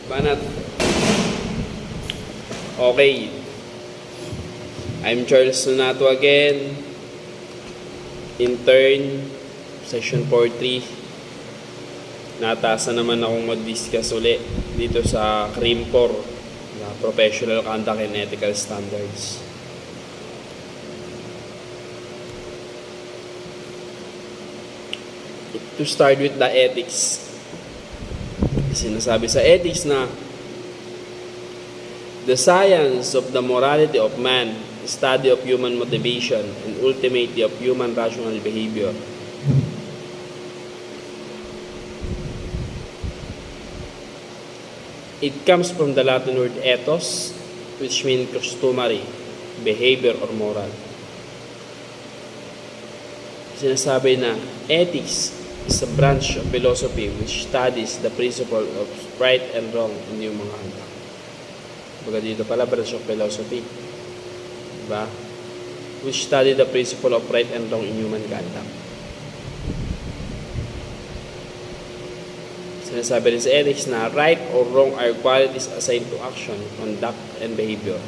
Banat. Okay. I'm Charles Donato again. Intern, Session 43. Natasa naman akong mag-discuss uli dito sa CRIMPOR, na Professional Conduct and Ethical Standards. To start with the ethics. Sinasabi sa ethics na the science of the morality of man, study of human motivation, and ultimately of human rational behavior. It comes from the Latin word ethos, which means customary, behavior, or moral. Sinasabi na ethics is a branch of philosophy which studies the principle of right and wrong in human conduct. Baga dito pala, branch of philosophy. Diba? Which study the principle of right and wrong in human conduct. Sinasabi rin sa ethics na right or wrong are qualities assigned to action, conduct, and behavior.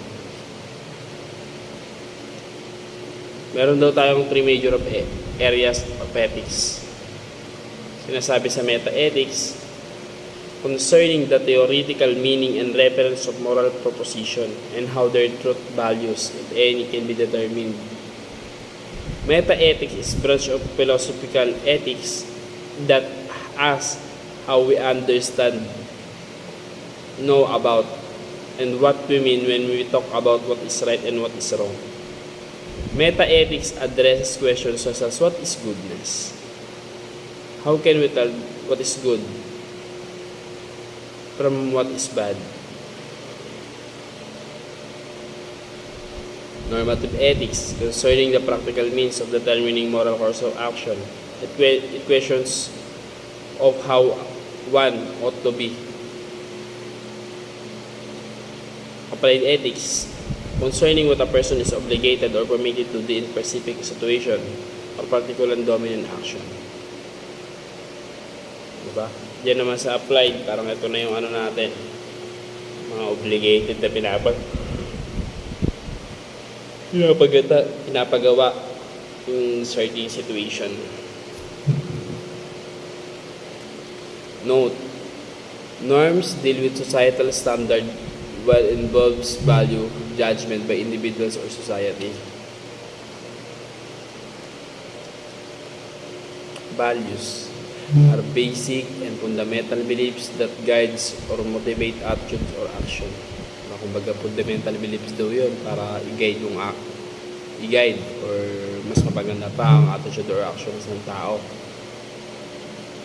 Meron daw tayong three major areas of ethics. Sinasabi sa meta-ethics, concerning the theoretical meaning and reference of moral proposition and how their truth values, if any, can be determined. Meta-ethics is branch of philosophical ethics that asks how we understand, know about, and what we mean when we talk about what is right and what is wrong. Meta-ethics addresses questions such as what is goodness? How can we tell what is good from what is bad? Normative ethics, concerning the practical means of determining moral course of action. It questions of how one ought to be. Applied ethics, concerning what a person is obligated or permitted to do in specific situation or particular dominant action. Diba? Diyan naman sa applied, parang ito na yung ano natin, mga obligated na pinapagawa yung certain situation. Note, norms deal with societal standard while involves value judgment by individuals or society. Values are basic and fundamental beliefs that guides or motivate attitudes or action. Kumbaga, fundamental beliefs daw yun para i-guide or mas mapaganda pa ang attitude or actions ng tao.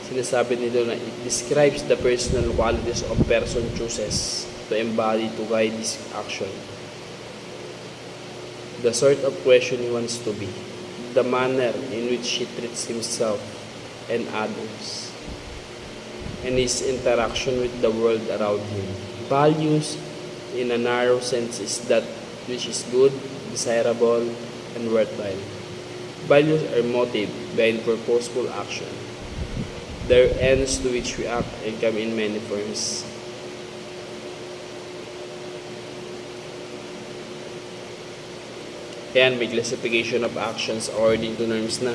Sinasabi nito na it describes the personal qualities of person chooses to embody to guide this action. The sort of question he wants to be, the manner in which he treats himself and others, and his interaction with the world around him. Values, in a narrow sense, is that which is good, desirable, and worthwhile. Values are motive behind purposeful action. They are ends to which we act and come in many forms. Yan, may classification of actions according to norms na.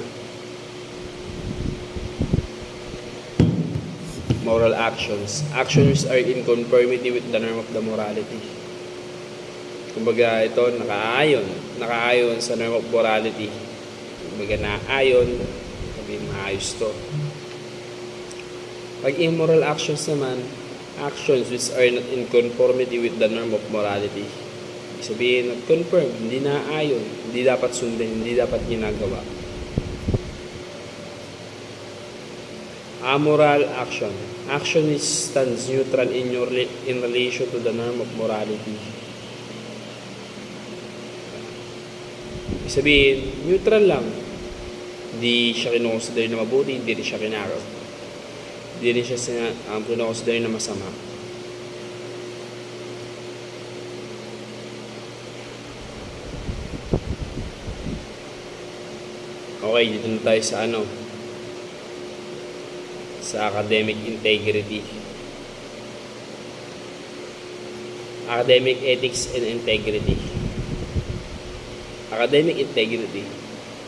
Moral actions. Actions are in conformity with the norm of the morality. Kumbaga, ito, nakaayon sa norm of morality. Kumbaga, naayon, sabihin maayos to. Pag immoral actions naman, actions which are not in conformity with the norm of morality. Sabihin, not confirm, hindi naayon, hindi dapat sundin, hindi dapat ginagawa. Amoral action. Action which stands neutral in relation to the norm of morality. Sabihin, neutral lang. Hindi siya kinoconsider na mabuti, hindi rin siya kinaraw. Hindi rin siya kinoconsider na masama. Okay, dito na tayo sa sa academic integrity. Academic ethics and integrity. Academic integrity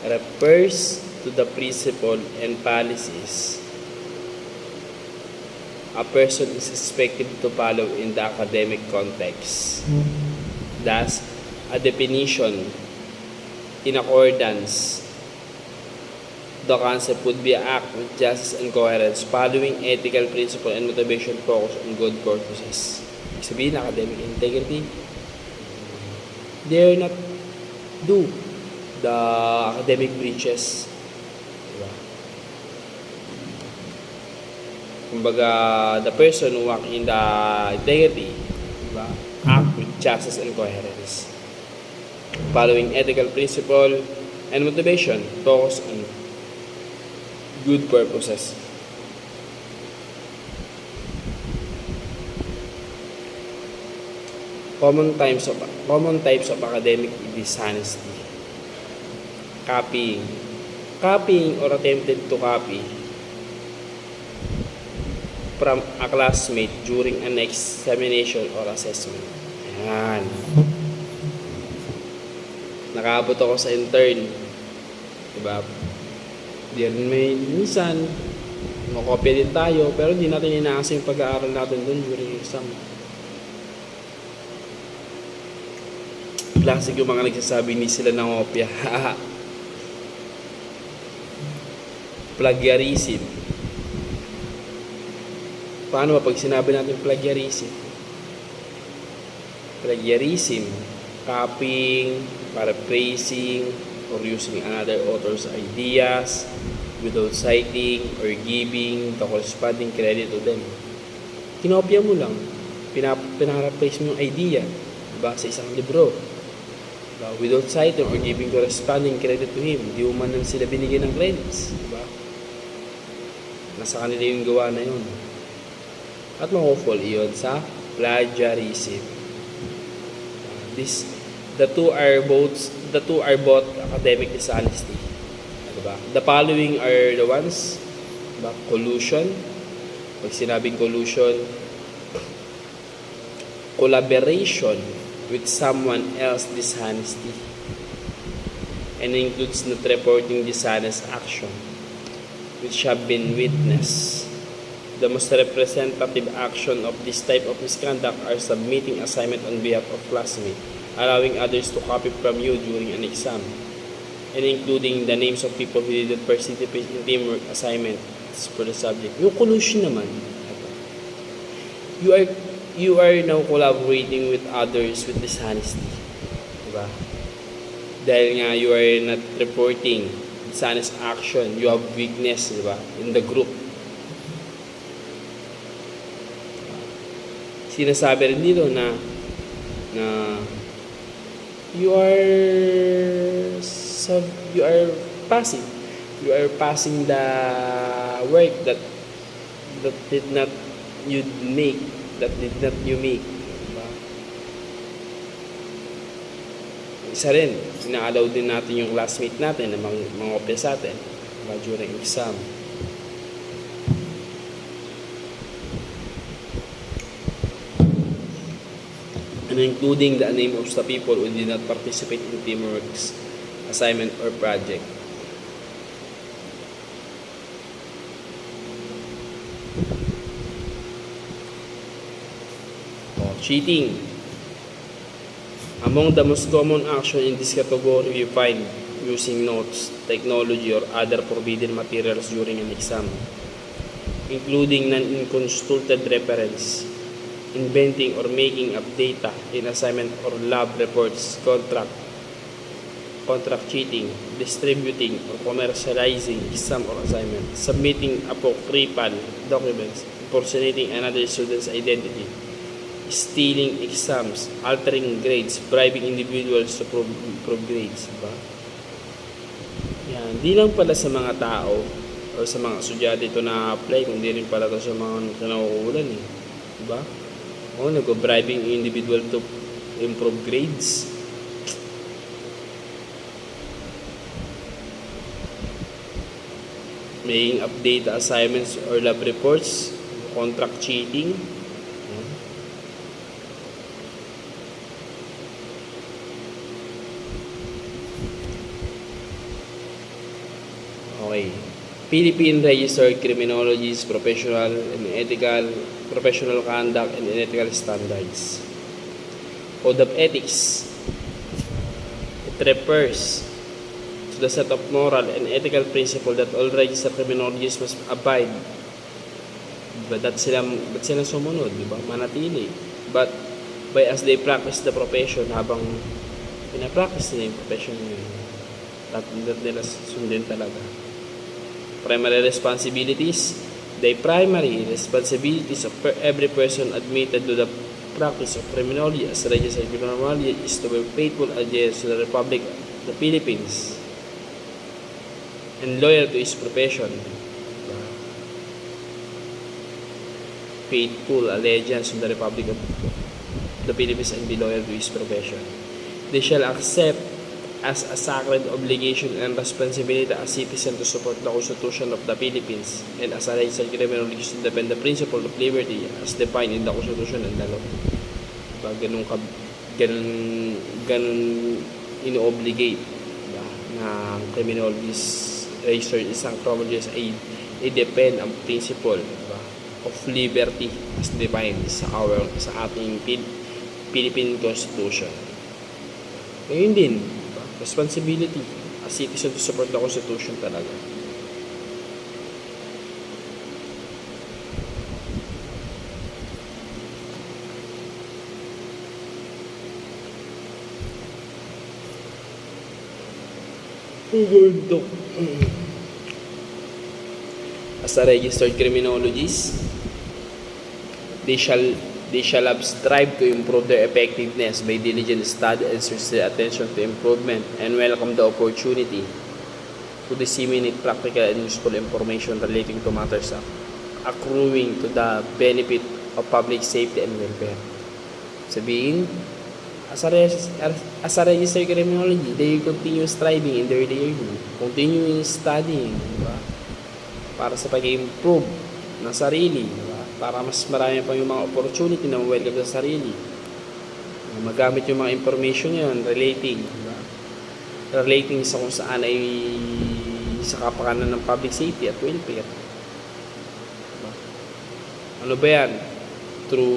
refers to the principle and policies a person is expected to follow in the academic context. Thus, a definition in accordance the concept would be an act with justice and coherence, following ethical principle and motivation focused on good purposes. Ibig sabihin, academic integrity, dare not do the academic breaches. Diba? Kumbaga, the person who walk in the integrity, diba? Act with justice and coherence, following ethical principle and motivation focused on good purposes. Common types of academic dishonesty. Copying or attempted to copy from a classmate during an examination or assessment. Ayan. Nakaabot ako sa intern. Diba? Minsan, makopya din tayo, pero hindi natin inaasa yung pag-aaral natin dun during exam. Classic yung mga nagsasabi hindi sila nangopya. Plagiarism. Paano ba pag sinabi natin plagiarism? Plagiarism, copying, paraphrasing, or using another author's ideas without citing or giving the corresponding credit to them. Kinopya mo lang, pinaraphrase mo yung idea, diba, sa isang libro. Diba? Without citing or giving corresponding credit to him, di mo man lang sila binigyan ng credits. Diba? Nasa kanila yung gawa na yun. At mako-fall iyon sa plagiarism. The two are both academic dishonesty. Diba? The following are the ones, diba? Collusion. Pag sinabing collusion, collaboration with someone else dishonesty, and includes not reporting dishonest action which have been witnessed. The most representative action of this type of misconduct are submitting assignment on behalf of classmates, allowing others to copy from you during an exam, and including the names of people who didn't participate in teamwork assignments for the subject. Yung collusion naman, you are now collaborating with others with dishonesty. Diba? Dahil nga you are not reporting dishonest action, you have weakness, diba, in the group. Sinasabi rin dito na you are passing the work that did not you make, diba? Isa rin, ina-allow din natin yung classmate natin na mangopya sa atin, diba, during exam. And including the name of the people who did not participate in teamwork assignment or project. Cheating. Among the most common action in this category we find using notes, technology, or other forbidden materials during an exam, including non-consulted reference, inventing or making up data in assignment or lab reports, contract cheating, distributing or commercializing exam or assignment, submitting apocryphal documents, impersonating another student's identity, stealing exams, altering grades, bribing individuals to prove grades. Diba? Yan. Di lang pala sa mga tao o sa mga estudyante ito na-apply, kundi rin pala ito sa mga nakukulan. Diba? O, nag-bribing individual to improve grades. Making up data assignments or lab reports, contract cheating. Philippine Registered Criminologists Professional Conduct and Ethical Standards. Code of Ethics. It refers to the set of moral and ethical principles that all registered criminologists must abide. Ba't sila sumunod, di ba? Manatili. But by as they practice the profession, habang pinapractice nila yung profession yun, dapat nila sundin talaga. Primary responsibilities. The primary responsibilities of every person admitted to the practice of criminology as registered criminologist is to be faithful allegiance to the Republic of the Philippines and loyal to his profession. Faithful allegiance to the Republic of the Philippines and be loyal to his profession. They shall accept as a sacred obligation and responsibility as citizen to support the Constitution of the Philippines and as a registered criminologist to defend the principle of liberty as defined in the Constitution and the law. Diba? Ganun ino-obligate, diba? Na criminologist, registered isang criminologist ay i-depend ang principle, diba? Of liberty as defined sa ating Philippine Constitution. Ngayon din, responsibility as citizen to support the Constitution talaga. As a registered criminologist, they shall have strive to improve their effectiveness by diligent study and sincere attention to improvement and welcome the opportunity to disseminate practical and useful information relating to matters accruing to the benefit of public safety and welfare. Sabihin, as a registered criminology, they continue striving in their daily, continuing studying, diba? Para sa pag-improve ng sarili, diba? Para mas marami pa yung mga opportunity na welcome sa sarili. Magamit yung mga information yun relating, diba? Relating sa kung saan ay sa kapakanan ng public safety at welfare. Diba? Ano ba yan? Through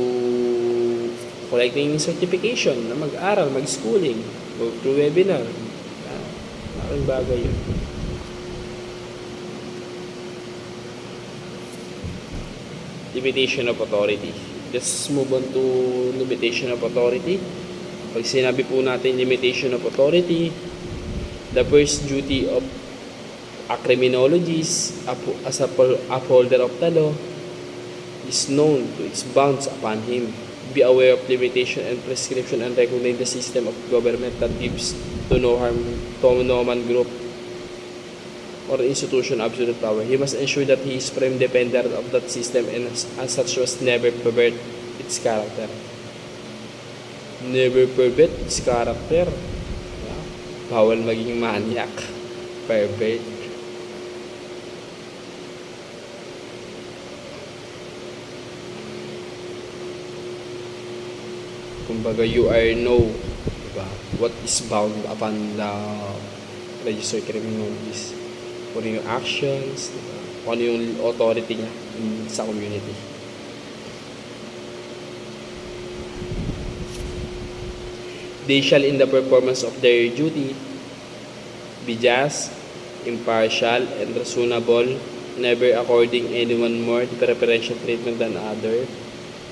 collecting certification na mag-aral, mag-schooling, o through webinar. Maraming bagay yun. Limitation of authority. Let's move on to limitation of authority. Pag sinabi po natin limitation of authority, the first duty of a criminologist as a upholder of the law is known to its bounds upon him. Be aware of limitation and prescription and recognize the system of government that gives to no man group or institution absolute power. He must ensure that he is firm dependent of that system and as such was never pervert its character. Never pervert its character. Yeah. Bawal maging maniac. Pervert. Kumbaga, you are know, diba, what is bound upon the registered criminologist. Kung yung actions, diba? Kung ano yung authority niya sa community. They shall in the performance of their duty be just, impartial, and reasonable, never according anyone more preferential treatment than other.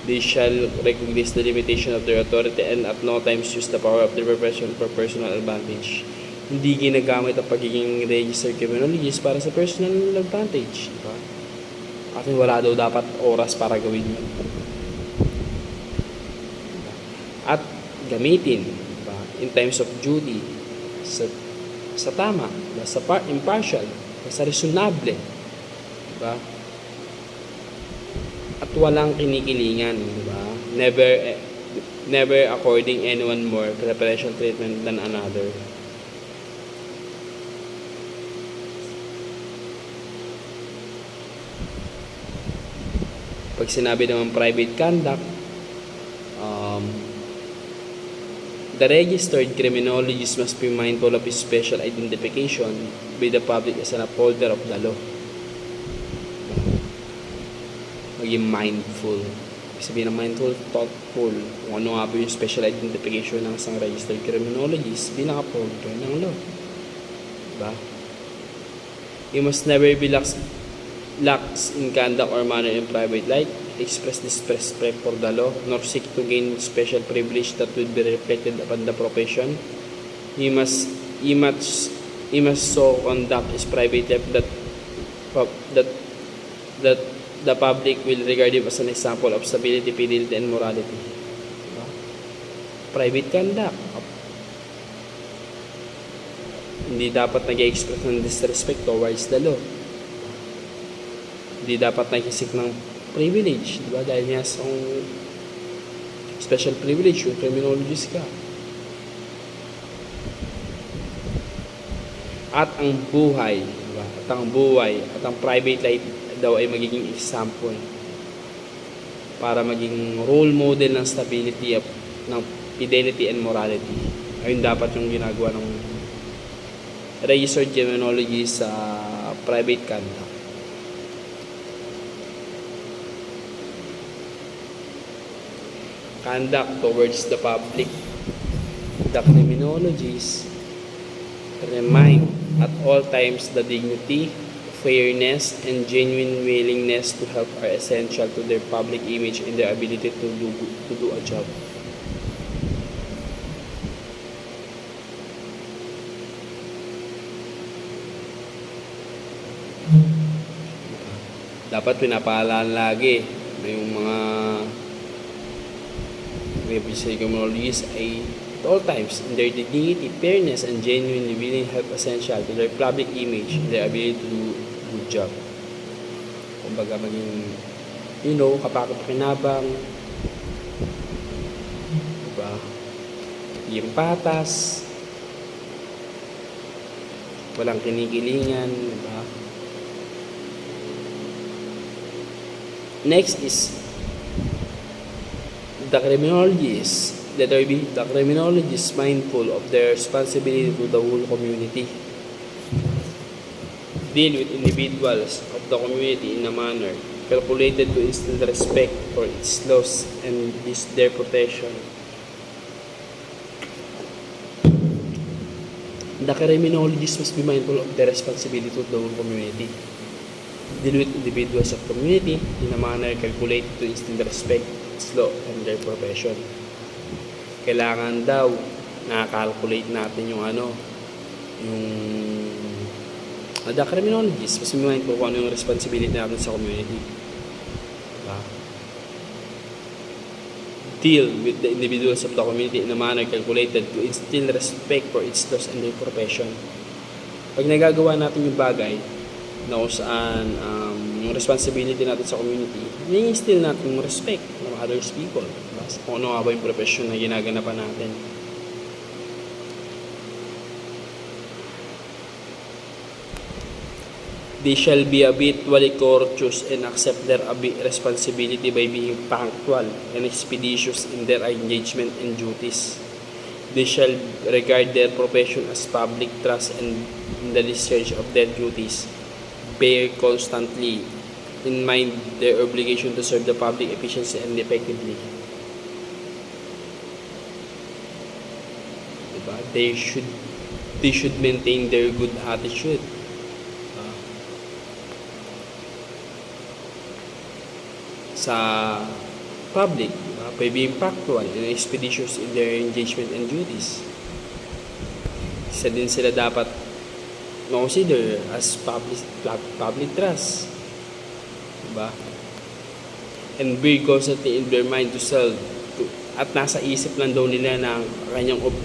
They shall recognize the limitation of their authority and at no times use the power of their profession for personal advantage. Hindi ginagamit ang pagiging registered criminologist para sa personal advantage. Diba? Kasi wala daw dapat oras para gawin yun. At gamitin, diba, in times of duty sa tama, diba, sa impartial, sa reasonable. Diba? At walang kinikilingan. Diba? Never according anyone more preferential treatment than another. Pag sinabi naman private conduct, the registered criminologist must be mindful of his special identification by the public as an upholder of the law. maging mindful. Ibig sabihin ng mindful, thoughtful. Kung ano nga ba yung special identification ng isang registered criminologist bilang upholder ng law. Diba? You must never be lax in conduct or manner in private life, express disrespect for the law, nor seek to gain special privilege that would be reflected upon the profession. He must so conduct his private life that the public will regard him as an example of stability, fidelity, and morality. Diba? Private conduct. Hindi dapat nag-express ng disrespect towards the law. Hindi dapat nag-isik ng privilege, di ba? Dahil niya sa special privilege, yung criminologist ka. At ang buhay, di ba? At ang private life daw ay magiging example para maging role model ng stability, ng fidelity and morality. Ayun dapat yung ginagawa ng registered criminologist sa private conduct. Conduct towards the public. The criminologists remind at all times the dignity, fairness, and genuine willingness to help are essential to their public image and their ability to do a job. Dapat pinapaalala lagi na yung mga registered criminologists ay at all times in their dignity, fairness, and genuinely willing help essential to their public image and their ability to do a good job. Kumbaga maging, kapaki-pakinabang, diba? Yung patas, walang kinikilingan, diba? Next is the criminologists. Letter B, the criminologists mindful of their responsibility to the whole community. Deal with individuals of the community in a manner calculated to instill respect for its laws and their protection. The criminologists must be mindful of their responsibility to the whole community. Deal with individuals of community in a manner calculated to instill respect for its law and their profession. Kailangan daw na-calculate natin yung the criminologist, mas mindful kung ano yung responsibility natin sa community. Diba? Deal with the individuals of the community in a manner calculated to instill respect for its laws and their profession. Pag nagagawa natin yung bagay na kung saan yung responsibility natin sa community, i-instill natin yung respect ng others people. Diba? Kung ano nga ba yung profession na ginaganapan natin. They shall be habitually courteous and accept their responsibility by being punctual and expeditious in their engagement and duties. They shall regard their profession as public trust and in the discharge of their duties. Bear constantly in mind their obligation to serve the public efficiently and effectively. Diba? They should maintain their good attitude. Sa public, by being punctual and expeditious in their engagement and duties. Isa din sila dapat consider as public trust. Diba? And bear constantly in their mind to serve. At nasa isip lang daw nila na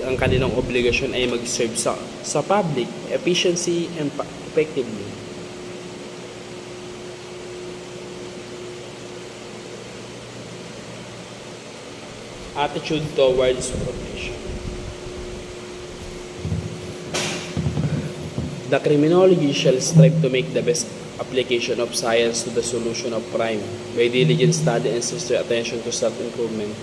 ang kanilang obligasyon ay mag-serve sa public, efficiency and effectively. Attitude towards profession. The criminology shall strive to make the best application of science to the solution of crime by diligent study and sincere attention to self-improvement.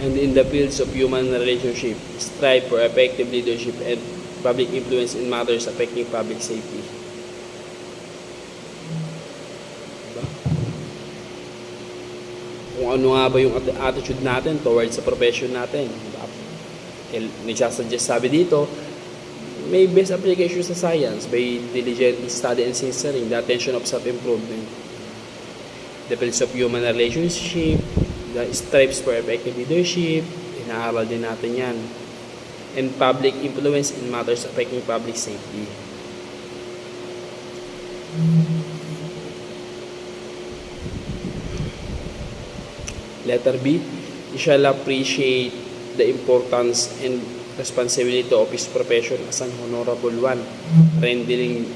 And in the fields of human relationship, strive for effective leadership and public influence in matters affecting public safety. Diba? kung ano nga ba yung attitude natin towards sa profession natin. Nagsasuggest sabi dito, may best application sa science by diligent study and censoring, the attention of self-improvement, the principles of human relationship, the stripes for effective leadership, inaaral din natin yan, and public influence in matters affecting public safety. Letter B, you shall appreciate the importance and responsibility of his profession as an honorable one, rendering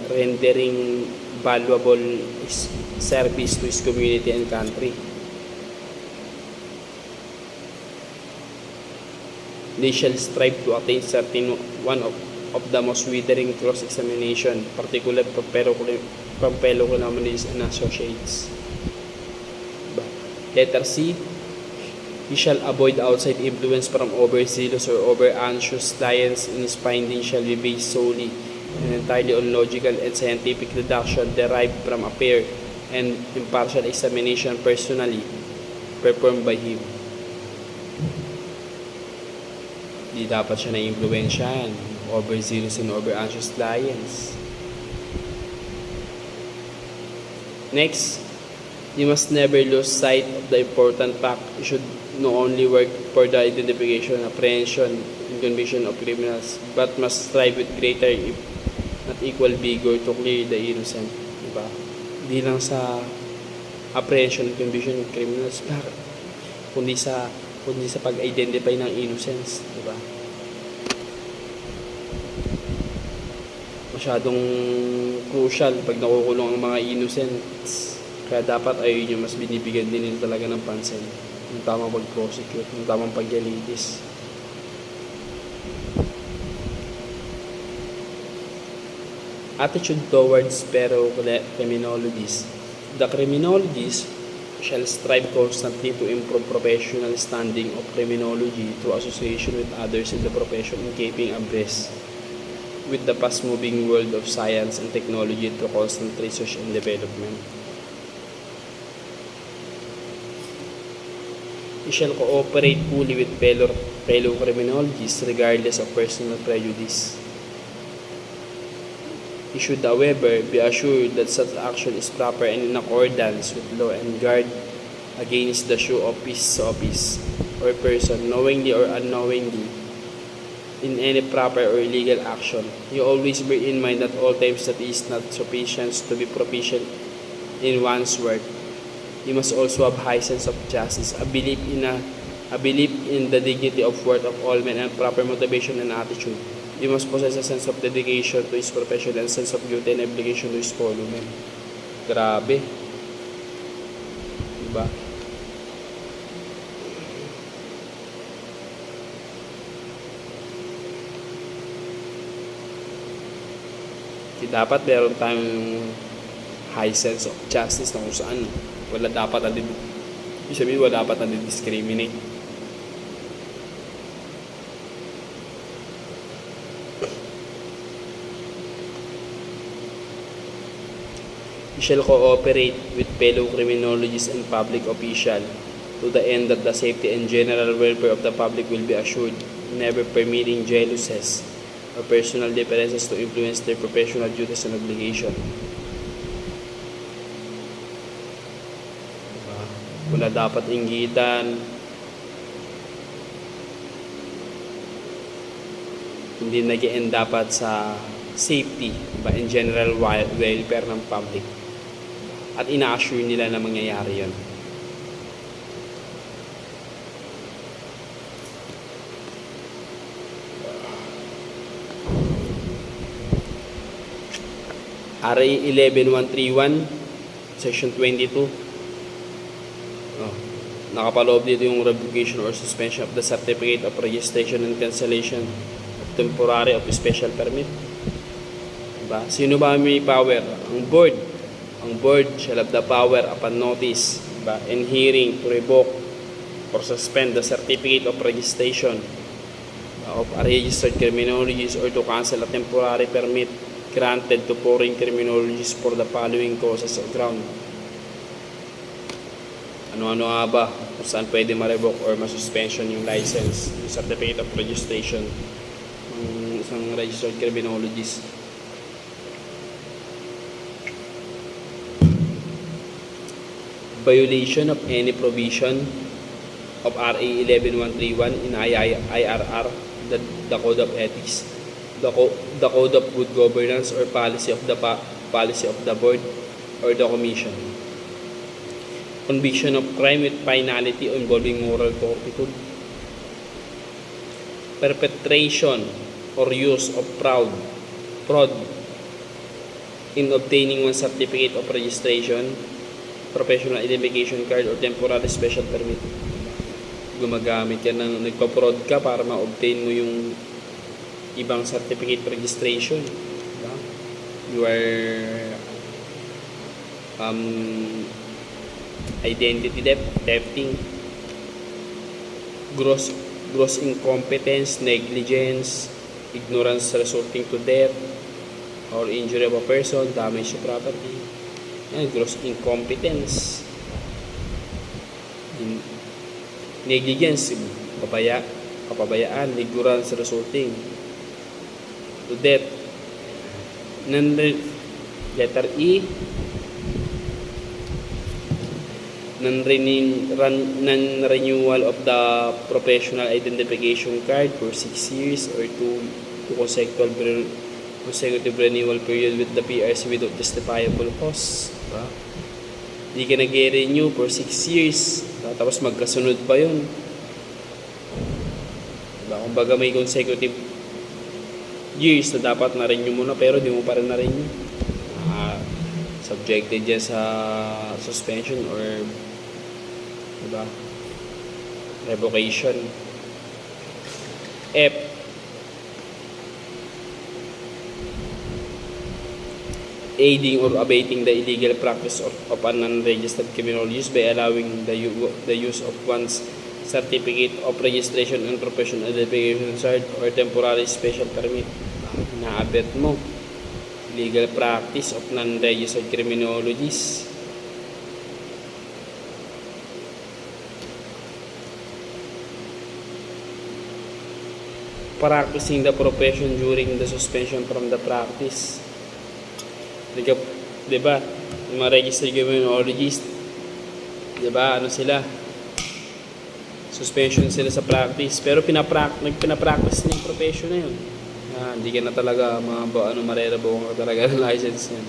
valuable service to his community and country. They shall strive to attain certain one of the most withering cross-examination, particularly from fellow columnists and associates. Letter C, he shall avoid outside influence from overzealous or over-anxious clients, and his findings shall be based solely and entirely on logical and scientific deduction derived from a fair and impartial examination personally performed by him. Di dapat siya na-influensyahan, overzealous and over-anxious clients. Next, you must never lose sight of the important fact you should not only work for the identification, apprehension, and conviction of criminals, but must strive with greater if not equal vigor to clear the innocent. Diba? Hindi lang sa apprehension and conviction of criminals, kundi sa pag-identify ng innocence. Diba? Masyadong crucial pag nakukulong ang mga innocents. Kaya dapat ayun yung mas binibigyan din nila talaga ng pansin. Yung tamang pag-prosecute, yung tamang pag-litis. Attitude towards criminologies. The criminologists shall strive constantly to improve professional standing of criminology through association with others in the profession and keeping abreast with the fast-moving world of science and technology through constant research and development. You shall cooperate fully with fellow criminologists regardless of personal prejudice. You should, however, be assured that such action is proper and in accordance with law and guard against the show of his office or person, knowingly or unknowingly, in any proper or illegal action. You always bear in mind at all times that it is not sufficient to be proficient in one's work. You must also have high sense of justice, a belief in the dignity of worth of all men, and proper motivation and attitude. You must possess a sense of dedication to his profession and sense of duty and obligation to his fellow men. Grabe. Diba? Dapat meron tayong high sense of justice na kung saan wala dapat discriminate. You shall cooperate with fellow criminologists and public officials to the end that the safety and general welfare of the public will be assured, never permitting jealousies or personal differences to influence their professional duties and obligation. Wala dapat inggitan, hindi nag-e-end dapat sa safety, diba? In general welfare ng public, at ina-assure nila na mangyayari yun. RA 11131 Section 22. Nakapaloob dito yung revocation or suspension of the certificate of registration and cancellation of temporary of special permit. Diba? Sino ba may power? Ang board. Ang board shall have the power upon notice, diba, and hearing to revoke or suspend the certificate of registration of a registered criminologist or to cancel a temporary permit granted to foreign criminologists for the following causes of ground. ano-ano nga ba kung saan pwede ma-revoke or ma-suspension yung license, yung certificate of registration ng isang registered criminologist. Violation of any provision of RA 11131 in IRR, the Code of Ethics, the Code of Good Governance, or policy of the board or the commission. Conviction of crime with finality involving moral turpitude. Perpetration or use of fraud in obtaining one certificate of registration, professional identification card, or temporary special permit. Gumagamit ka ng nagpa-fraud ka para ma-obtain mo yung ibang certificate of registration. You are identity thefting, gross incompetence, negligence, ignorance resulting to death or injury of a person, damage to property. Yan, gross incompetence, negligence, kapabayaan, ignorance resulting to death. Letter E, non-renewal of the professional identification card for 6 years or 2 consecutive renewal period with the PRC without justifiable cause. Hindi ka nag-renew for 6 years, tapos magkasunod pa yun. Kumbaga may consecutive years na dapat na-renew mo na pero di mo pa rin na-renew. Subjected dyan sa suspension or revocation. F, aiding or abating the illegal practice of an unregistered criminologist by allowing the use of one's certificate of registration and professional identification card or temporary special permit. Naabet mo illegal practice of non-registered criminologists. Practicing the profession during the suspension from the practice. Diba? Yung mga registered criminologists, diba? Ano sila? Suspension sila sa practice. Pero pinapractice na yung profession na yun. Hindi ka na talaga marerebokan ka talaga ng license yan.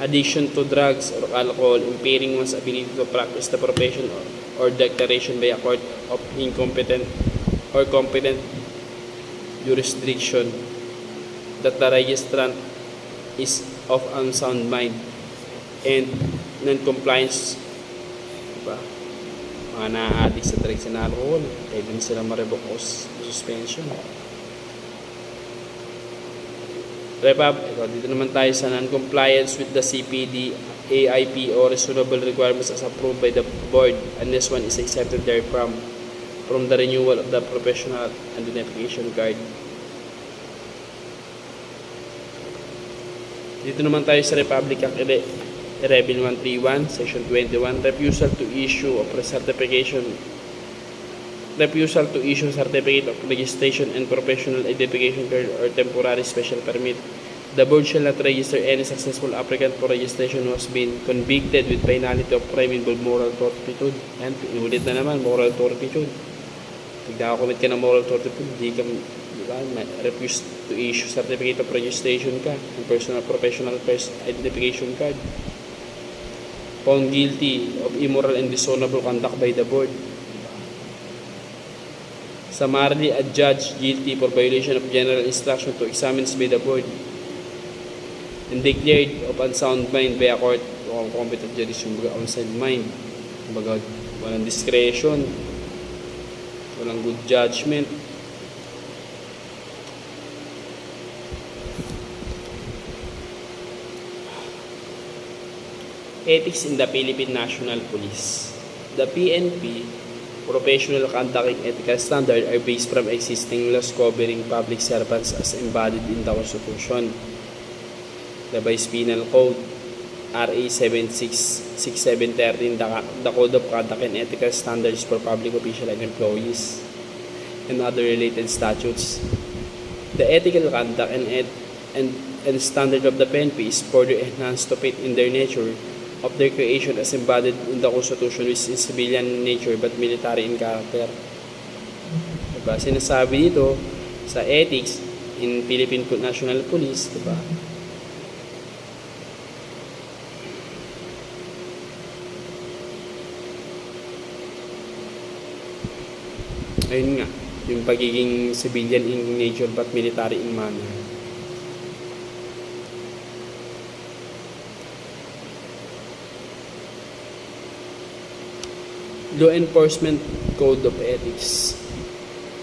Addiction to drugs or alcohol, impairing one's ability to practice the profession or declaration by a court of incompetent or competent jurisdiction that the registrant is of unsound mind and non-compliance. Diba? Mga na-addict sa drugs and alcohol, pwede din sila ma-revoke o suspension. Dito naman tayo sa non-compliance with the CPD, AIP, or reasonable requirements as approved by the board unless one is accepted therefrom from the renewal of the professional identification card. Dito naman tayo sa Republic Act 11131, Section 21, refusal to issue certificate of registration and professional identification card or temporary special permit. The board shall not register any successful applicant for registration who has been convicted with penalty of crime involving moral turpitude. Yan, pinulit na naman, moral turpitude. Pag nakakomit ka ng moral turpitude, hindi ka refuse to issue certificate of registration ka and professional identification card. Found guilty of immoral and dishonorable conduct by the board. Summarily adjudged guilty for violation of general instruction to examines by the board and declared of unsound mind by a court o competent jurisdiction. Unsound mind, walang discretion, walang good judgment. Ethics in the Philippine National Police. The PNP professional conduct and ethical standards are based from existing laws covering public servants as embodied in the Constitution, the Vice Penal Code, RA 766-713, the Code of Conduct and Ethical Standards for Public Officials and Employees, and other related statutes. The ethical conduct and standard of the PNP is further enhanced to fit in their nature of their creation as embodied in the Constitution, which is civilian in nature but military in character. Diba? Sinasabi dito sa ethics in Philippine National Police, diba? Ayun nga, yung pagiging civilian in nature but military in manner. Law Enforcement Code of Ethics.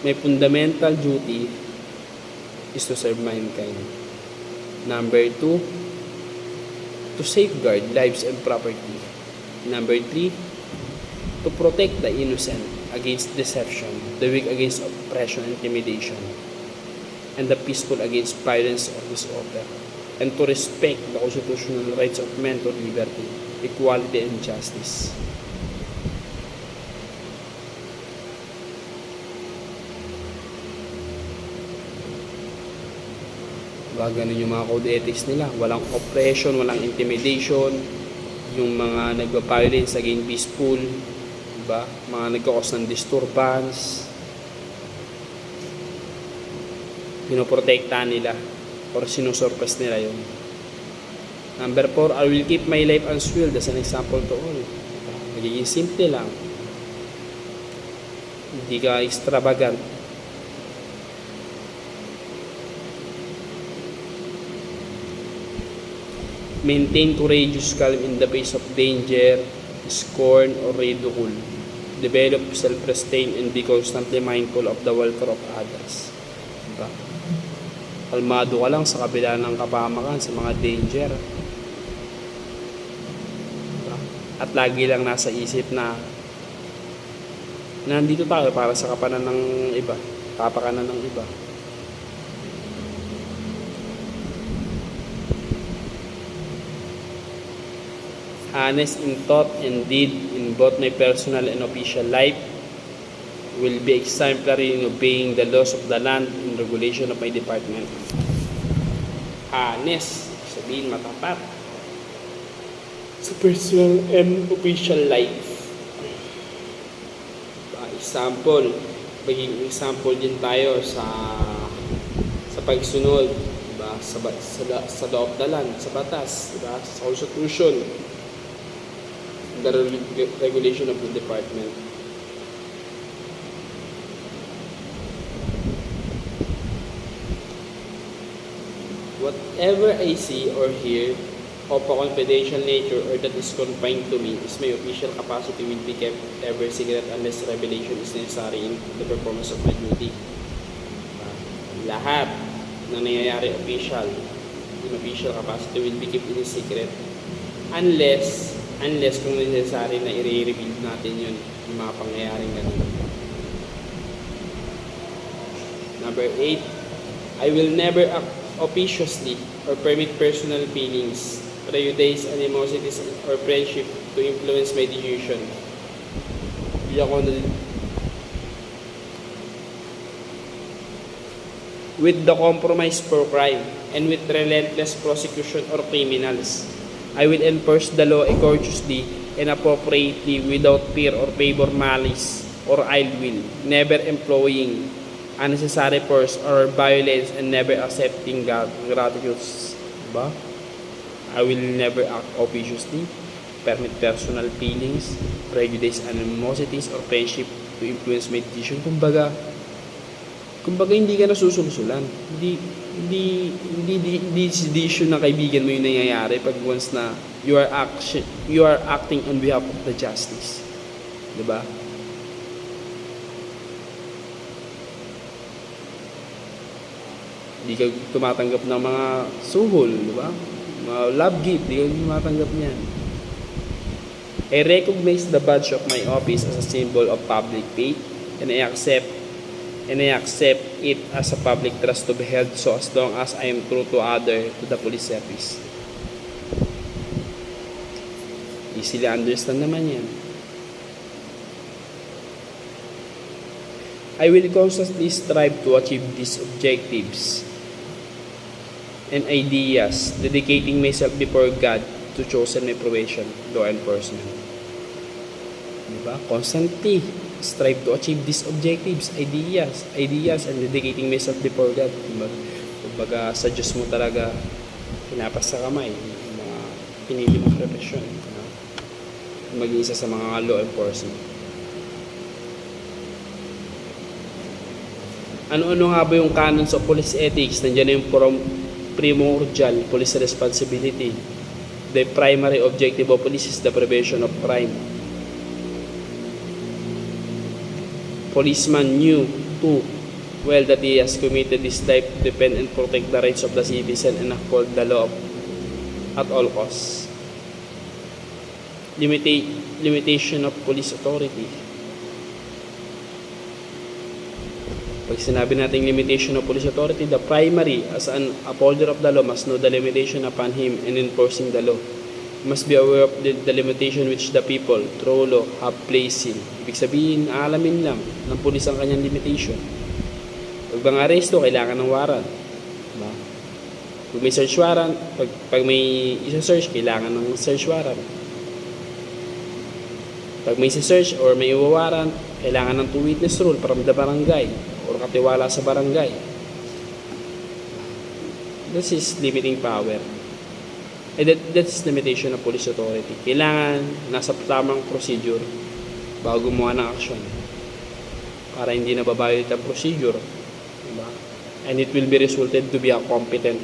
My fundamental duty is to serve mankind. Number 2, to safeguard lives and property. Number 3, to protect the innocent against deception, the weak against oppression and intimidation, and the peaceful against violence or disorder, and to respect the constitutional rights of men to liberty, equality, and justice. Ganun yung mga code ethics nila. Walang oppression, walang intimidation, yung mga nagpa-violence against peaceful, diba? Mga nagkakos ng disturbance, pinoprotektahan nila or sinusurpass nila yun. Number 4, I will keep my life unswilled as an example to all. Magiging simple lang. Hindi ka extravagant. Maintain courageous calm in the face of danger, scorn, or ridicule. Develop self-restraint and be constantly mindful of the welfare of others. Diba? Kalmado ka lang sa kabila ng kapahamakan, sa mga danger. Diba? At lagi lang nasa isip na nandito tayo para sa kapakanan ng iba. Honest in thought and deed in both my personal and official life, will be exemplary in obeying the laws of the land and regulation of my department. Honest, sabihin matapat sa personal and official life. Example, maging example din tayo sa pagsunod, diba? sa law of the land, sa batas, diba? Sa constitution, the regulation of the department. Whatever I see or hear of a confidential nature or that is confined to me is my official capacity will be kept ever secret unless revelation is necessary in the performance of my duty. Lahat na nangyayari official, in official capacity will be kept in secret unless kung necessary na i-reveal natin yun, yung mga pangyayaring ganun. Number 8, I will never act officiously or permit personal feelings, prejudice, animosities, or friendship to influence my decision. With the compromise for crime and with relentless prosecution or criminals, I will enforce the law courteously and appropriately without fear or favor malice or ill will, never employing unnecessary force or violence and never accepting gratitude. Diba? I will never act officiously, permit personal feelings, prejudice, animosities, or friendship to influence my decision. Kumbaga hindi ka nasusulsulan. Hindi decision ng kaibigan mo yung nangyayari pag once na you are acting on behalf of the justice. Diba? Hindi ka tumatanggap ng mga suhol, diba? Mga love gift, hindi ka tumatanggap niyan. I recognize the badge of my office as a symbol of public faith and I accept it as a public trust to be held so as long as I am true to the police service. Easily understand naman yan. I will constantly strive to achieve these objectives and ideas, dedicating myself before God to chosen my profession, law enforcement. Diba? Constantly strive to achieve these objectives, ideas, and dedicating myself before God. Diba? Kumbaga, sa Diyos mo talaga pinapas sa kamay yung mga pinili mong profession. Diba? Maging isa sa mga law enforcement. Ano-ano nga ba yung canons of police ethics? Nandiyan na yung primordial police responsibility. The primary objective of police is the prevention of crime. Policeman knew too well that he has committed his life to defend and protect the rights of the citizen and uphold the law at all costs. Limitation of police authority. Pag sinabi natin limitation of police authority, the primary as an upholder of the law must know the limitation upon him in enforcing the law. He must be aware of the limitation which the people, through law, have placed him. Ibig sabihin, aalamin lang ng pulis ang kanyang limitation. Pag bang aresto, kailangan ng warrant. Diba? Pag may search warrant, pag may isa-search, kailangan ng search warrant. Pag may isa-search or may iwawarrant, kailangan ng two-witness rule from the barangay or katiwala sa barangay. This is limiting power. That's limitation of police authority. Kailangan nasa tamang procedure bago gumawa ng action. Para hindi nababayad ang procedure. Diba? And it will be resulted to be a competent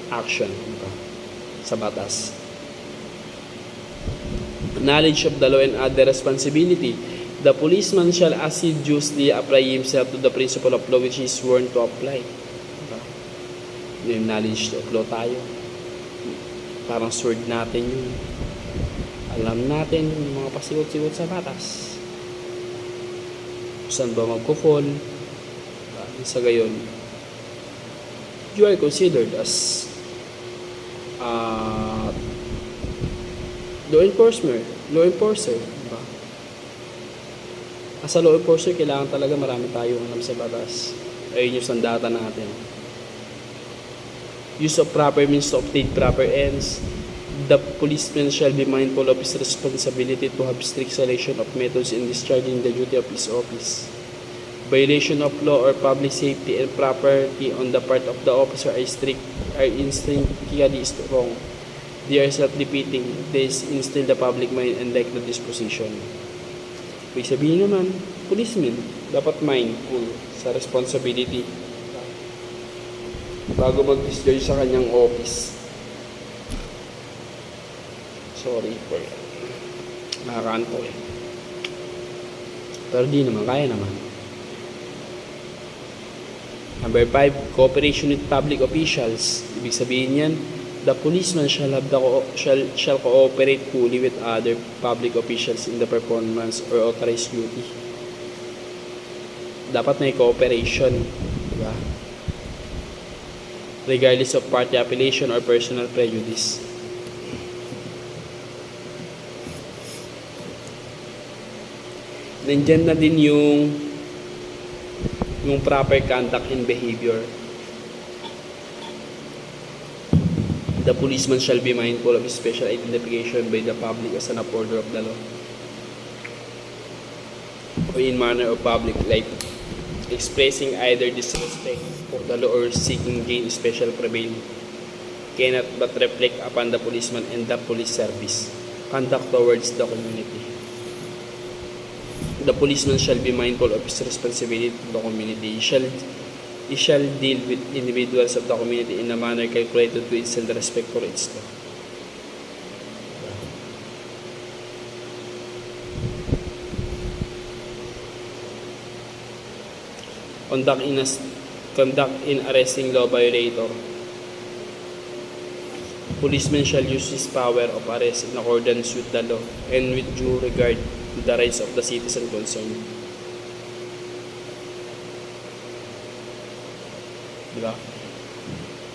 action diba? Sa batas. Knowledge of the law and other responsibility. The policeman shall assiduously apply himself to the principle of law which he is sworn to apply. Diba? Yung knowledge of law tayo. Parang sword natin yun. Alam natin yung mga pasigot-sigot sa batas. Saan ba magko-fall? Sa gayon, you are considered as law enforcer. Diba? As a law enforcer, kailangan talaga marami tayong alam sa batas. Ayun yung sandata natin. Use of proper means to obtain proper ends. The policeman shall be mindful of his responsibility to have strict selection of methods in discharging the duty of his office. Violation of law or public safety and property on the part of the officer are intrinsically wrong. They are self-defeating. This instill the public mind and like the disposition. Ibig sabihin naman, policeman dapat mindful sa responsibility bago mag-discharge sa kanyang office. Sorry for it. Nakakanto eh. Pero di naman, kaya naman. Number 5, cooperation with public officials. Ibig sabihin yan, the policeman shall cooperate fully with other public officials in the performance or authorized duty. Dapat may cooperation, diba? Regardless of party affiliation or personal prejudice. Nandyan na din yung proper conduct and behavior. The policeman shall be mindful of his special identification by the public as an upholder of the law or in manner of public life, expressing either disrespect for the law or seeking gain special prevail cannot but reflect upon the policeman and the police service conduct towards the community. The policeman shall be mindful of his responsibility to the community. He shall deal with individuals of the community in a manner calculated to instill respect for its law. Conduct in arresting law violator. Policeman shall use his power of arrest in accordance with the law and with due regard to the rights of the citizen concerned. Diba?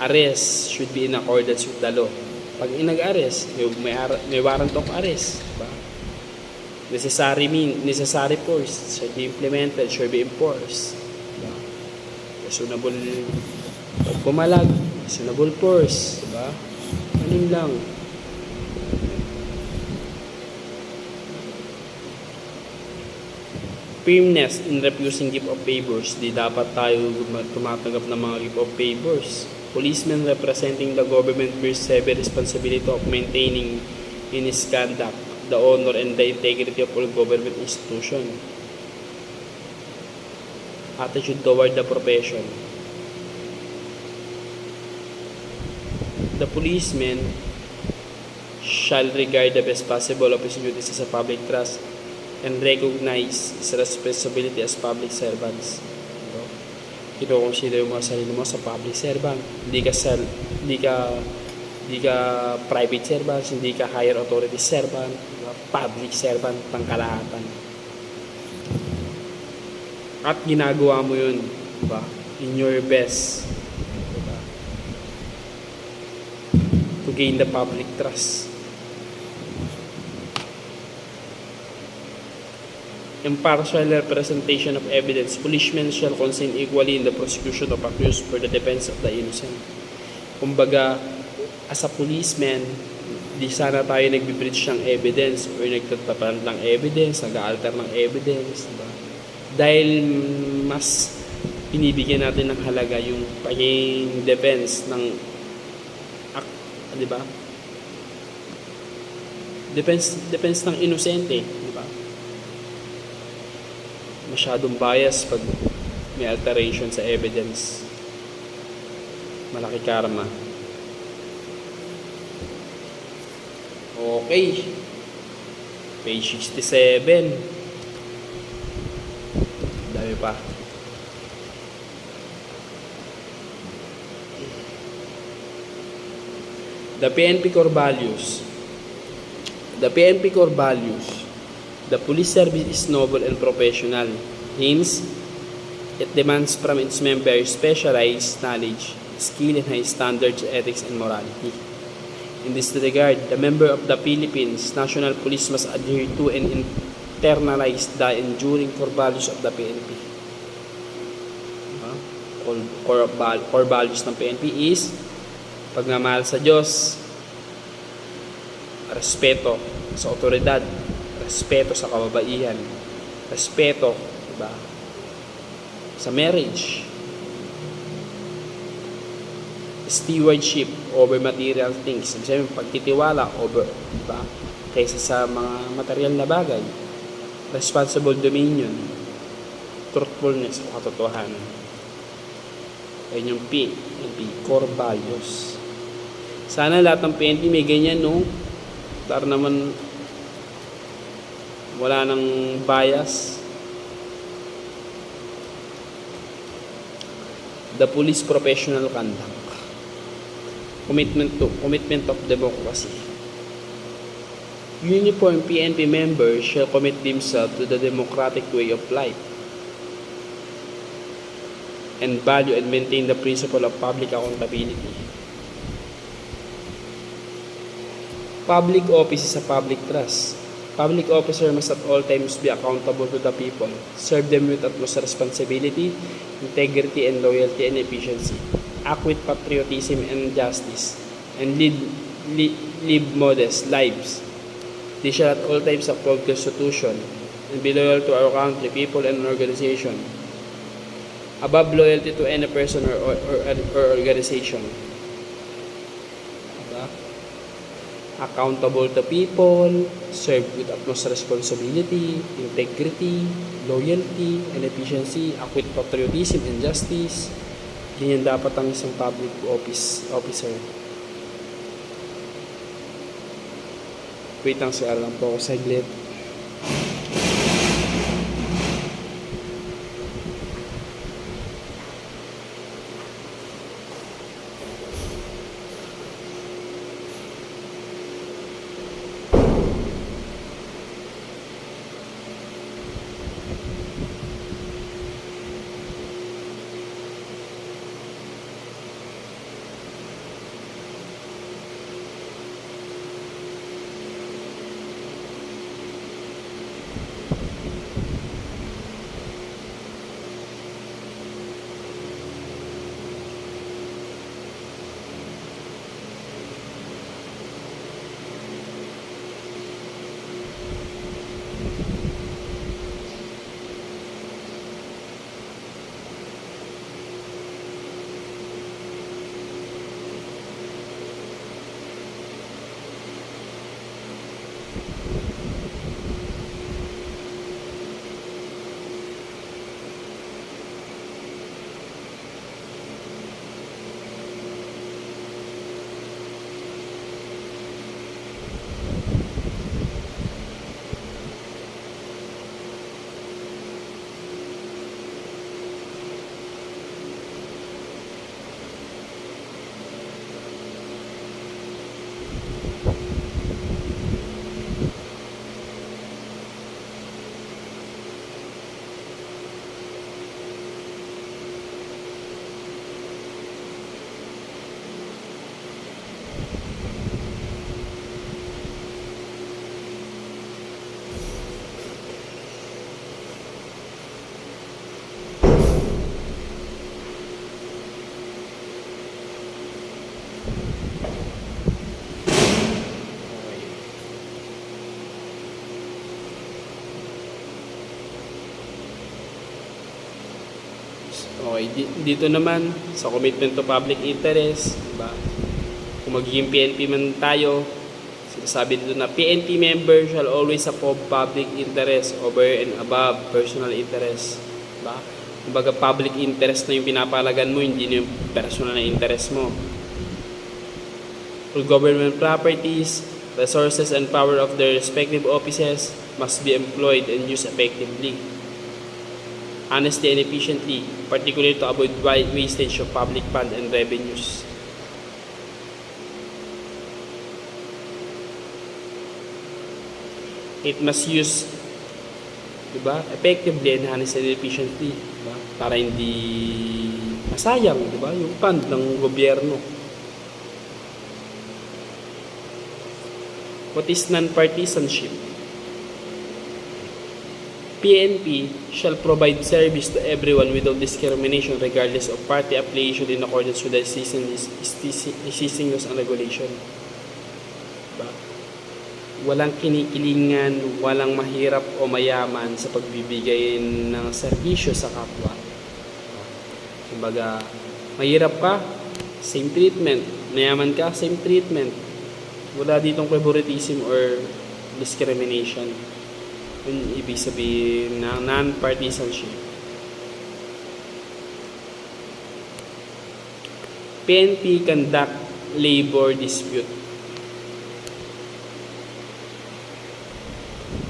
Arrest should be in accordance with the law. Pag nag-arrest, may warrant of arrest, diba? Necessary force should be implemented, should be enforced. Diba? Reasonable, pag pumalag, reasonable force, diba? Ganun lang. Firmness in refusing gift of favors. Di dapat tayo tumatanggap ng mga gift of favors. Policemen representing the government bears heavy responsibility of maintaining in his conduct the honor and the integrity of all government institution. Attitude toward the profession. The policeman shall regard the best possible of his duties as a public trust and recognize his responsibility as public servants. Kino-consider mo sarili mo sa public servant. Hindi ka private servant, hindi ka higher authority servant, public servant ng kalahatan. At ginagawa mo yun, diba? In your best, diba? To gain the public trust. Impartial representation of evidence. Policemen shall consent equally in the prosecution of accused for the defense of the innocent. Kumbaga, as a policeman, di sana tayo nagbe-breach ng evidence or nagtatapan ng evidence, nag-alter ng evidence, diba? Dahil mas pinibigyan natin ng halaga yung pagiging defense ng diba? Defense ng inosente, diba? Masyadong bias pag may alteration sa evidence. Malaki karma. Okay. Page 67. Dami pa. The PNP core values. The PNP core values. The police service is noble and professional. Hence, it demands from its members specialized knowledge, skill, and high standards, ethics, and morality. In this regard, the member of the Philippines National Police must adhere to and internalize the enduring core values of the PNP. Core values ng PNP is pagmamahal sa Diyos, respeto sa otoridad, respeto sa kababaihan, respeto, diba, sa marriage, stewardship over material things, ibig sabihin pagtitiwala over, diba, kaysa sa mga material na bagay, responsible dominion, truthfulness o katotohanan. Ayun yung PNP, core values. Sana lahat ng PNP may ganyan, no? Para naman wala nang bias. The police professional conduct. Commitment of democracy. Uniform PNP members shall commit themselves to the democratic way of life and value and maintain the principle of public accountability. Public office is a public trust. Public officer must at all times be accountable to the people, serve them with utmost responsibility, integrity and loyalty and efficiency, act with patriotism and justice, and live modest lives. They shall at all times uphold Constitution and be loyal to our country, people, and organization, above loyalty to any person or organization. Accountable to people, serve with utmost responsibility, integrity, loyalty, and efficiency, act with patriotism and justice. Ganyan dapat ang isang public officer. Wait lang, siya lang po ako saglit. Okay, dito naman sa commitment to public interest, diba? Kung magiging PNP man tayo, sinasabi dito na PNP member shall always uphold public interest over and above personal interest. Diba? Kumbaga public interest na yung pinapalagan mo, hindi na yung personal na interest mo. All government properties, resources and power of their respective offices must be employed and used effectively, honestly and efficiently, particularly to avoid wastage of public fund and revenues. It must use, diba, effectively and honestly and efficiently, diba? Para hindi masayang, diba, yung fund ng gobyerno. What is non-partisanship? PNP shall provide service to everyone without discrimination regardless of party affiliation in accordance with the existing laws and regulation. Diba? Walang kinikilingan, walang mahirap o mayaman sa pagbibigay ng serbisyo sa kapwa. Kumbaga, mahirap ka, same treatment. Mayaman ka, same treatment. Wala ditong favoritism or discrimination. Yung ibig sabihin ng non-partisanship. PNP conduct labor dispute.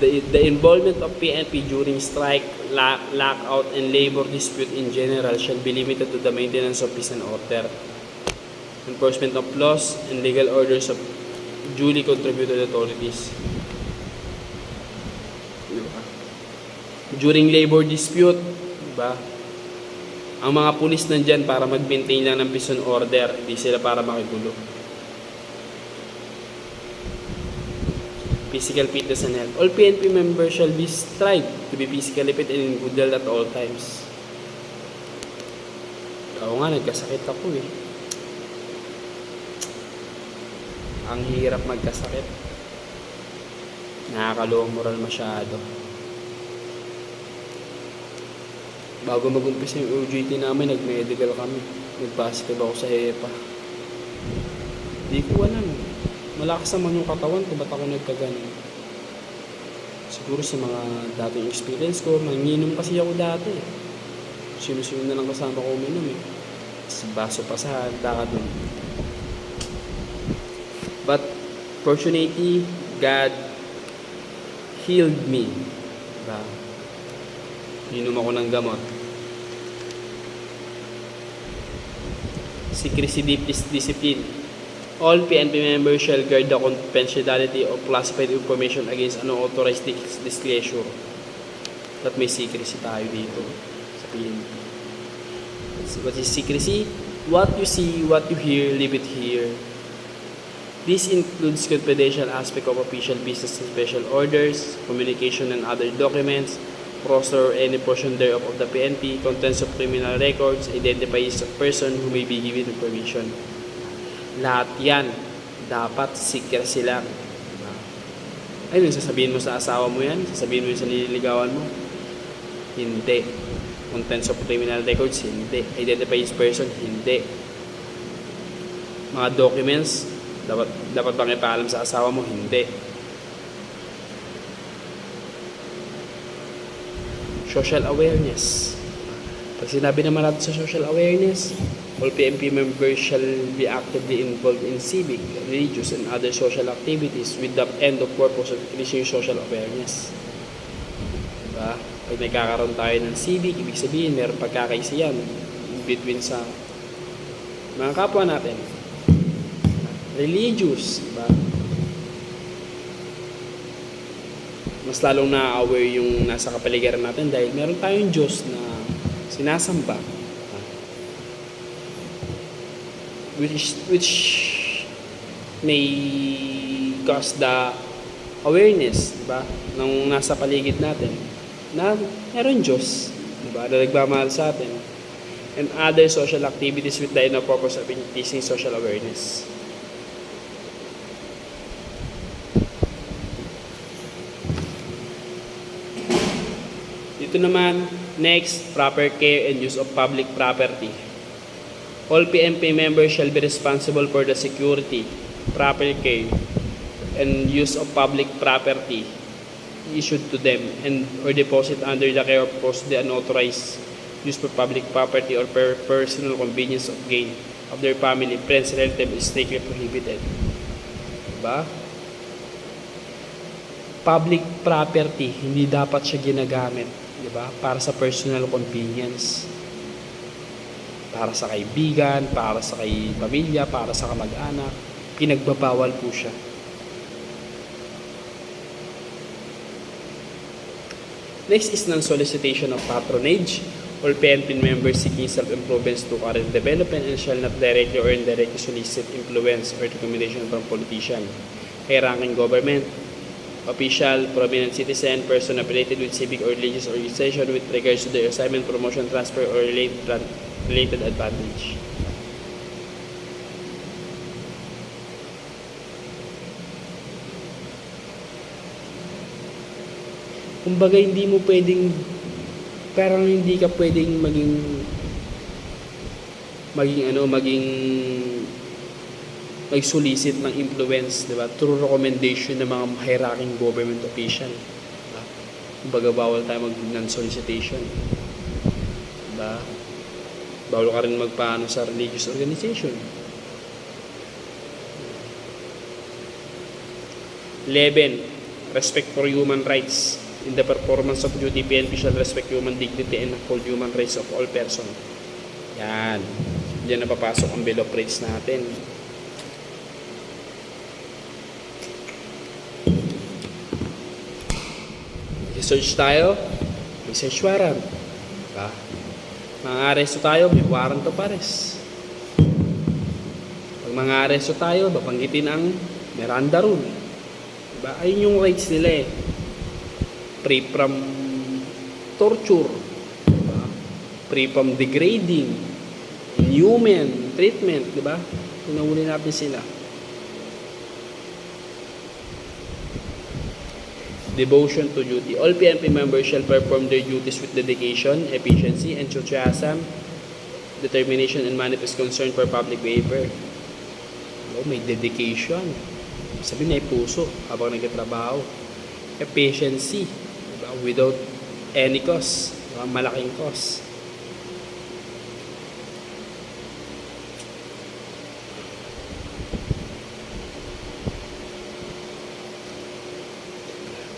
The involvement of PNP during strike, lockout, and labor dispute in general shall be limited to the maintenance of peace and order, enforcement of laws, and legal orders of duly contributed authorities. During labor dispute, diba? Ang mga pulis nandyan para mag-maintain lang ng peace and order, hindi sila para makigulo. Physical fitness and health. All PNP members shall be strive to be physically fit and in good health at all times. Oo nga, nagkasakit ako eh. Ang hirap magkasakit. Nakakaluwang moral masyado. Bago mag-umpisa yung OJT namin, nag-medical kami. Nag-positive ako sa HEPA. Di ko alam. Malakas naman yung katawan ko, ba't ako nagkaganon? Siguro sa mga dating experience ko, manginom kasi ako dati. Sino-sino na lang kasama ko uminom eh. Sa baso pa sa handa ka dun. But fortunately, God healed me. Diba? Inom ako ng gamot. Secrecy discipline. All PNP members shall guard the confidentiality of classified information against unauthorized disclosure. At may secrecy tayo dito sa PNP. What is secrecy? What you see, what you hear, leave it here. This includes confidential aspect of official business and special orders, communication and other documents, roster or any portion thereof of the PNP, contents of criminal records, identifies a person who may be given information. Lahat yan, dapat secrecy lang. Ayun, sasabihin mo sa asawa mo yan? Sasabihin mo yun sa nililigawan mo? Hindi. Contents of criminal records? Hindi. Identifies person? Hindi. Mga documents, dapat bang ipaalam sa asawa mo? Hindi. Social awareness. Pag sinabi naman natin sa social awareness, all PNP members shall be actively involved in civic, religious, and other social activities with the end of purpose of increasing social awareness. Diba? Pag nagkakaroon tayo ng civic, ibig sabihin, meron pagkakaisiyan in between sa mga kapwa natin. Religious, diba? Mas lalong na-aware yung nasa kapaligiran natin dahil meron tayong Diyos na sinasamba, which may cause the awareness, diba, ng nasa paligid natin na meron Diyos, diba, na nagmamahal sa atin, and other social activities with the inner purpose of increasing social awareness. Ito naman, next, proper care and use of public property. All PNP members shall be responsible for the security, proper care, and use of public property issued to them and or deposit under the care of the unauthorized use for public property or personal convenience of gain of their family, friends, relatives is strictly prohibited. Diba? Public property, hindi dapat siya ginagamit, diba? Para sa personal convenience. Para sa kaibigan, para sa kay pamilya, para sa kamag-anak, pinagbabawal po siya. Next is non-solicitation of patronage. All PNP members seeking self-improvements to career development and shall not directly or indirectly solicit influence or recommendation from politician, high-ranking government, official, prominent citizen, person affiliated with civic or religious organization with regards to their assignment, promotion, transfer, or related advantage. Kumbaga hindi mo pwedeng, parang hindi ka pwedeng mag-solicit ng influence, di ba? Through recommendation ng mga high-ranking government official. Diba? Kumbaga bawal tayo non-solicitation. Diba? Bawal ka rin magpaano sa religious organization. 11. Respect for human rights. In the performance of duty, PNP shall respect human dignity and uphold human rights of all persons. Yan. Diyan na papasok ang Bill of Rights natin. Research tayo, may search warrant. Diba? Mga-aresto tayo, may warrant of arrest. Pag mga-aresto tayo, babanggitin ang Miranda rule. Diba? Ayun yung rights nila eh. Free from torture, diba? Free from degrading, inhuman treatment, diba? Tinahuli natin sila. Devotion to duty. All PNP members shall perform their duties with dedication, efficiency, enthusiasm, determination, and manifest concern for public welfare. Oh, may dedication. Sabi may puso habang nagtatrabaho. Efficiency. Without any cost, malaking cost.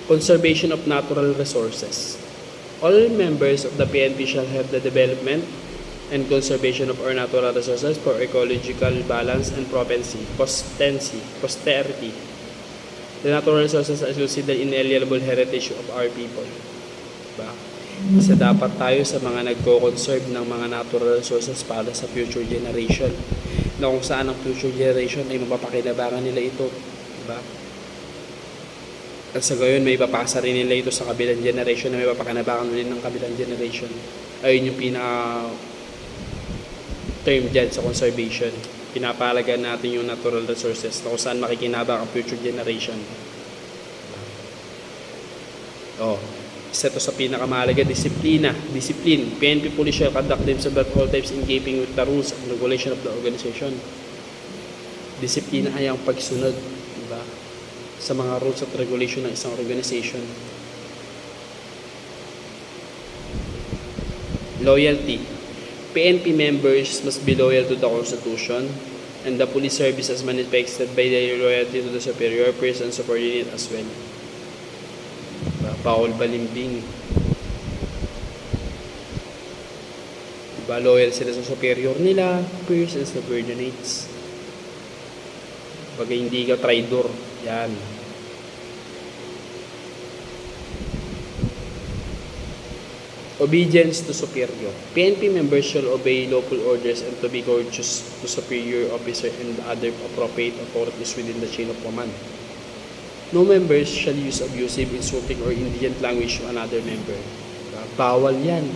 Conservation of natural resources. All members of the PNP shall have the development and conservation of our natural resources for ecological balance and posterity. The natural resources are considered inalienable heritage of our people. Diba? Kasi dapat tayo sa mga nagko-conserve ng mga natural resources para sa future generation. Na kung saan ang future generation ay mapapakinabangan nila ito. Diba? At sa gayon, may papasa rin nila ito sa kabilang generation na may mapapakinabangan rin ng kabilang generation. Ayun yung term dyan sa conservation. Pinapalagan natin yung natural resources na kung saan makikinabang ang future generation. Isa to sa pinakamahalaga, disiplina. Discipline. PNP police shall conduct themselves at all times in keeping with the rules and regulation of the organization. Disiplina ay ang pagsunod, diba? Sa mga rules at regulation ng isang organization. Loyalty. PNP members must be loyal to the Constitution and the police service as manifested by their loyalty to the superior person subordinate as well. Bawal balimbing. Diba, loyal sila sa superior nila, peers and subordinates. Pag hindi ka traitor, yan. Obedience to superior. PNP members shall obey lawful orders and to be courteous to superior officer and other appropriate authorities within the chain of command. No members shall use abusive, insulting, or indigent language to another member. Diba? Bawal yan.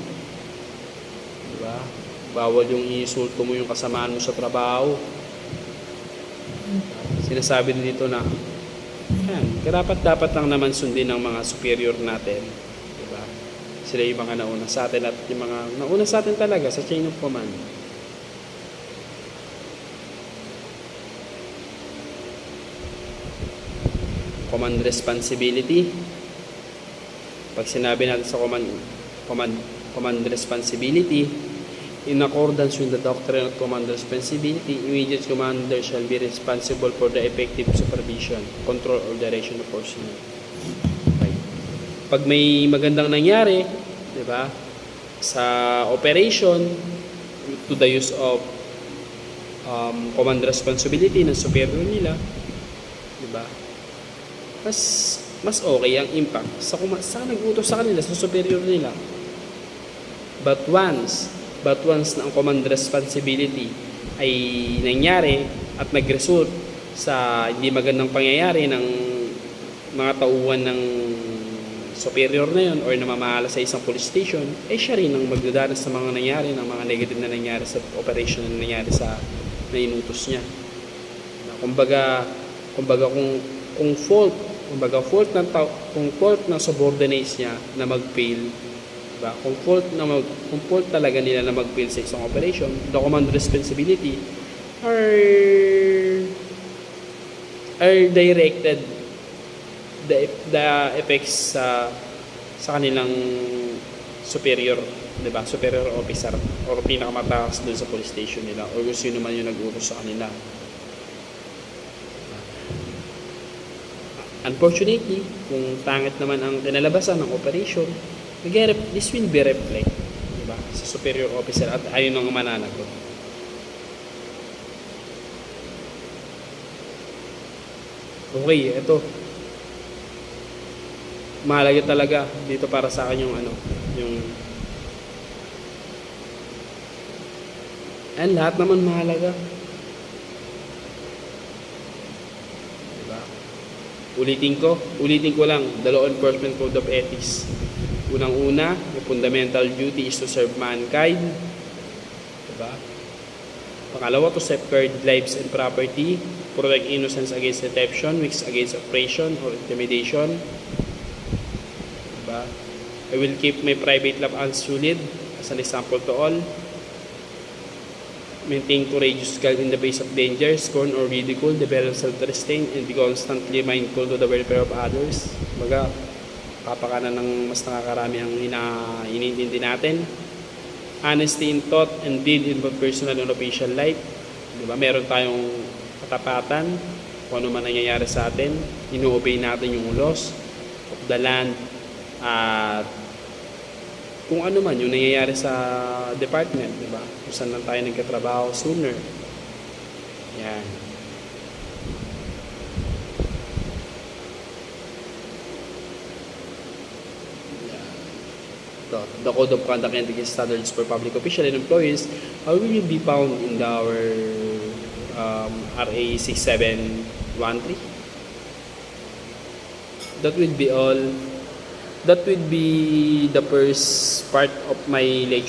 Diba? Bawal yung iinsulto mo yung kasamaan mo sa trabaho. Sinasabi dito na yan, dapat lang naman sundin ng mga superior natin. Sila yung mga nauna sa atin at yung mga nauna sa atin talaga sa chain of command. Command responsibility. Pag sinabi natin sa command responsibility, in accordance with the doctrine of command responsibility, immediate commander shall be responsible for the effective supervision, control, or direction of personnel. Okay. Pag may magandang nangyari, di ba, sa operation, to the use of command responsibility ng superior nila, di ba, mas okay ang impact sa nag-utos sa kanila, sa superior nila. But once na ang command responsibility ay nangyari at nag-result sa hindi magandang pangyayari ng mga tauhan ng superior na yun or namamahala sa isang police station, siya rin ang magdadanas sa mga nangyari, ng mga negative na nangyari sa operation na nangyari sa nainutos niya. Kumbaga kung fault ng subordinates niya na mag-fail, diba? Kung fault talaga nila na mag-fail sa isang operation, the command responsibility are directed the effects sa kanilang superior, diba? Superior officer or pinakamataas dun sa police station nila or kung sino man yung nag-utos sa kanila. Unfortunately, kung pangit naman ang kinalabasan ng operation, this will be reflect, diba, sa superior officer at ayun ang mananagot. Okay, ito. Mahalaga talaga dito para sa akin lahat naman mahalaga. Ulitin ko lang, the Law Enforcement Code of Ethics. Unang-una, the fundamental duty is to serve mankind. Diba? Pangalawa, to safeguard lives and property, protect innocence against deception, weak against oppression or intimidation. Diba? I will keep my private life unsullied as an example to all. Maintain courageous calm in the face of danger, scorn or ridicule, develop self-restraint, and be constantly mindful to the welfare of others. Baga, kapakanan ng mas nakakarami ang iniintindi natin. Honesty in thought and deed in both personal and official life. Diba? Meron tayong katapatan kung ano man nangyayari sa atin. Ino-obey natin yung laws of the land at kung ano man yung nangyayari sa department, di ba? Kung saan lang tayo nagkatrabaho sooner. Yan. The Code of Conduct and Ethics Standards for Public Officials and Employees will be found in our RA 6713. That will be all. That would be the first part of my lecture.